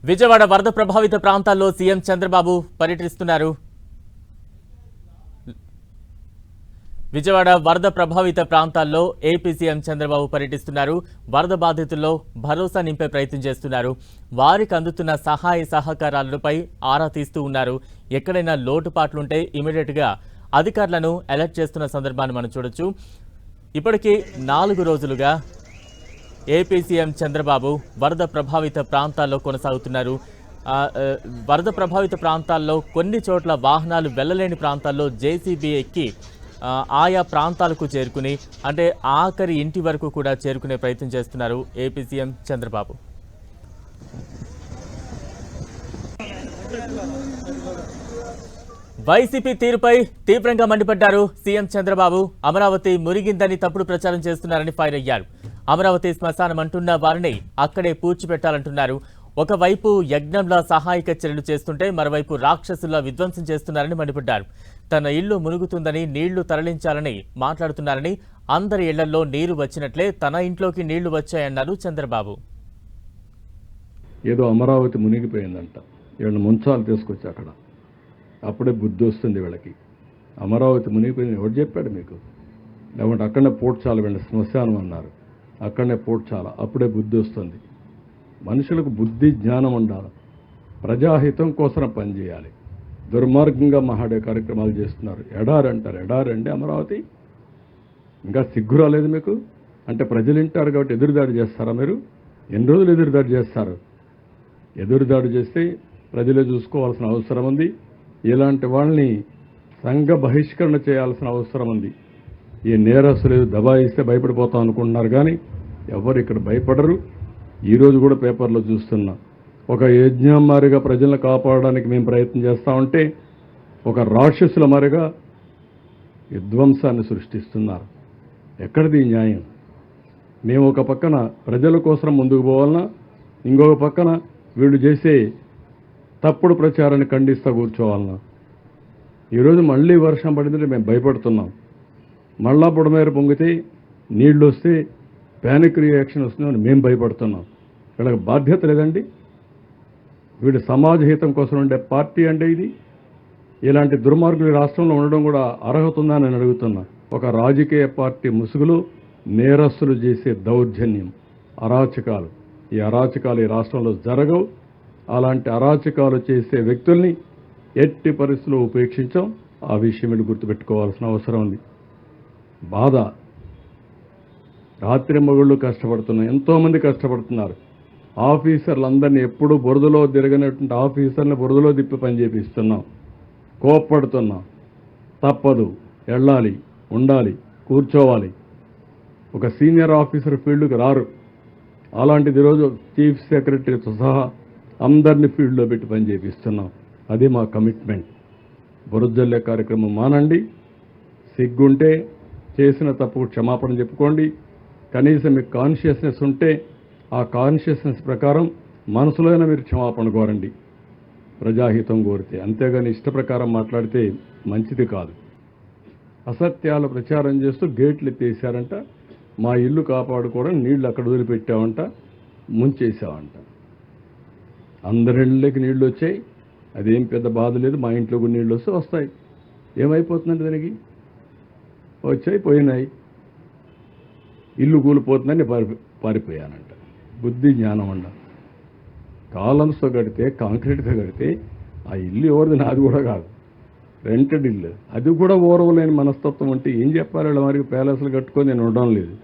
విజయవాడ వరద ప్రభావిత ప్రాంతాల్లో సీఎం చంద్రబాబు పర్యటిస్తున్నారు. విజయవాడ వరద ప్రభావిత ప్రాంతాల్లో ఏపీ సీఎం చంద్రబాబు పర్యటిస్తున్నారు. వరద బాధితుల్లో భరోసా నింపే ప్రయత్నం చేస్తున్నారు. వారికి అందుతున్న సహాయ సహకారాలపై ఆరా తీస్తూ ఉన్నారు. ఎక్కడైనా లోటుపాట్లుంటే ఇమీడియట్ గా అధికారులను అలర్ట్ చేస్తున్న సందర్భాన్ని మనం చూడొచ్చు. ఇప్పటికీ 4 రోజులుగా ఏపీ సీఎం చంద్రబాబు వరద ప్రభావిత ప్రాంతాల్లో కొనసాగుతున్నారు. వరద ప్రభావిత ప్రాంతాల్లో కొన్ని చోట్ల వాహనాలు వెళ్లలేని ప్రాంతాల్లో జేసీబీ ఎక్కి ఆయా ప్రాంతాలకు చేరుకుని అంటే ఆఖరి ఇంటి వరకు కూడా చేరుకునే ప్రయత్నం చేస్తున్నారు ఏపీ సీఎం చంద్రబాబు. వైసీపీ తీరుపై తీవ్రంగా మండిపడ్డారు సీఎం చంద్రబాబు. అమరావతి మురిగిందని తప్పుడు ప్రచారం చేస్తున్నారని ఫైర్ అయ్యారు. అమరావతి శ్మశానం అంటున్న వారిని అక్కడే పూడ్చిపెట్టాలంటున్నారు. ఒకవైపు యజ్ఞంలా సహాయక చర్యలు చేస్తుంటే మరోవైపు రాక్షసుల్లా విధ్వంసం చేస్తున్నారని మండిపడ్డారు. తన ఇల్లు మునుగుతుందని నీళ్లు తరలించాలని మాట్లాడుతున్నారని, అందరి ఇళ్లలో నీరు వచ్చినట్లే తన ఇంట్లోకి నీళ్లు వచ్చాయన్నారు చంద్రబాబు. ఏదో అమరావతి మునిగిపోయిందంట, వీళ్ళని ముంచాలు తీసుకొచ్చి అక్కడ అప్పుడే బుద్ధి వస్తుంది వీళ్ళకి. అమరావతి మునిగిపోయింది ఎవరు చెప్పాడు మీకు? లేకుంటే అక్కడనే పోడ్చాల వీళ్ళ శ్మశానం అన్నారు, అక్కడనే పోడ్చాల, అప్పుడే బుద్ధి వస్తుంది. మనుషులకు బుద్ధి జ్ఞానం ఉండాలి. ప్రజాహితం కోసం పనిచేయాలి. దుర్మార్గంగా మహాడే కార్యక్రమాలు చేస్తున్నారు. ఎడారి అంటారు, ఎడారండి అమరావతి? ఇంకా సిగ్గు రాలేదు మీకు? అంటే ప్రజలు వింటారు కాబట్టి ఎదురుదాడి చేస్తారా మీరు? ఎన్ని రోజులు ఎదురుదాడి చేస్తారు? ఎదురుదాడి చేస్తే ప్రజలే చూసుకోవాల్సిన అవసరం ఉంది. ఇలాంటి వాళ్ళని సంఘ బహిష్కరణ చేయాల్సిన అవసరం ఉంది. ఈ నేరస్తులు దబాయిస్తే భయపడిపోతాం అనుకుంటున్నారు, కానీ ఎవరు ఇక్కడ భయపడరు. ఈరోజు కూడా పేపర్లో చూస్తున్నా, ఒక యజ్ఞం మారిగా ప్రజలను కాపాడడానికి మేము ప్రయత్నం చేస్తూ ఉంటే ఒక రాక్షసుల మారిగా విధ్వంసాన్ని సృష్టిస్తున్నారు. ఎక్కడిది న్యాయం? మేము ఒక పక్కన ప్రజల కోసం ముందుకు పోవాలన్నా, ఇంకొక పక్కన వీళ్ళు చేసే తప్పుడు ప్రచారాన్ని ఖండిస్తూ కూర్చోవాలన్నా? ఈరోజు మళ్ళీ వర్షం పడిందంటే మేము భయపడుతున్నాం. మళ్ళా బుడమేర పొంగితే నీళ్ళు వస్తే ప్యానిక్ రియాక్షన్ వస్తుందని మేము భయపడుతున్నాం. వీళ్ళకి బాధ్యత లేదండి? వీడు సమాజ హితం కోసం ఉండే పార్టీ అంటే ఇది? ఇలాంటి దుర్మార్గులు రాష్ట్రంలో ఉండడం కూడా అర్హత ఉందా అని అడుగుతున్నా. ఒక రాజకీయ పార్టీ ముసుగులో నేరస్తులు చేసే దౌర్జన్యం, అరాచకాలు, ఈ అరాచకాలు ఈ రాష్ట్రంలో జరగవు. అలాంటి అరాచకాలు చేసే వ్యక్తుల్ని ఎట్టి పరిస్థితుల్లో ఉపేక్షించాం. ఆ విషయం మీరు గుర్తుపెట్టుకోవాల్సిన అవసరం ఉంది. బాధ, రాత్రి మగుళ్ళు కష్టపడుతున్నారు, ఎంతోమంది కష్టపడుతున్నారు. ఆఫీసర్లందరినీ ఎప్పుడూ బురదలో తిరగనటువంటి ఆఫీసర్ని బురదలో తిప్పి పనిచేపిస్తున్నాం. కోప్పడుతున్నాం. తప్పదు, వెళ్ళాలి, ఉండాలి, కూర్చోవాలి. ఒక సీనియర్ ఆఫీసర్ ఫీల్డ్కి రారు. అలాంటిది ఈరోజు చీఫ్ సెక్రటరీతో సహా అందరినీ ఫీల్డ్లో పెట్టి పనిచేపిస్తున్నాం. అది మా కమిట్మెంట్. బురదజల్లే కార్యక్రమం మానండి. సిగ్గుంటే చేసిన తప్పు క్షమాపణ చెప్పుకోండి. కనీసం మీకు కాన్షియస్నెస్ ఉంటే ఆ కాన్షియస్నెస్ ప్రకారం మనసులోనే మీరు క్షమాపణ కోరండి, ప్రజాహితం కోరితే. అంతేగాని ఇష్ట ప్రకారం మాట్లాడితే మంచిది కాదు. అసత్యాలు ప్రచారం చేస్తూ గేట్లు ఎత్తేసారంట, మా ఇల్లు కాపాడుకోవడం నీళ్లు అక్కడ వదిలిపెట్టామంట, ముంచేసామంట. అందరిళ్ళకి నీళ్లు వచ్చాయి, అదేం పెద్ద బాధ లేదు. మా ఇంట్లో కూడా నీళ్ళు వస్తే వస్తాయి. ఏమైపోతుందంటే దానికి? వచ్చాయి, పోయినాయి. ఇల్లు కూలిపోతుందని పారిపోయానంట. బుద్ధి జ్ఞానం అండ. కాలమ్స్తో కడితే, కాంక్రీట్తో కడితే ఆ ఇల్లు ఎవరిది? నాది కూడా కాదు, రెంటెడ్ ఇల్లు. అది కూడా ఓరవలేని మనస్తత్వం అంటే ఏం చెప్పాలి? మరి ప్యాలెస్లు కట్టుకొని నేను ఉండడం లేదు.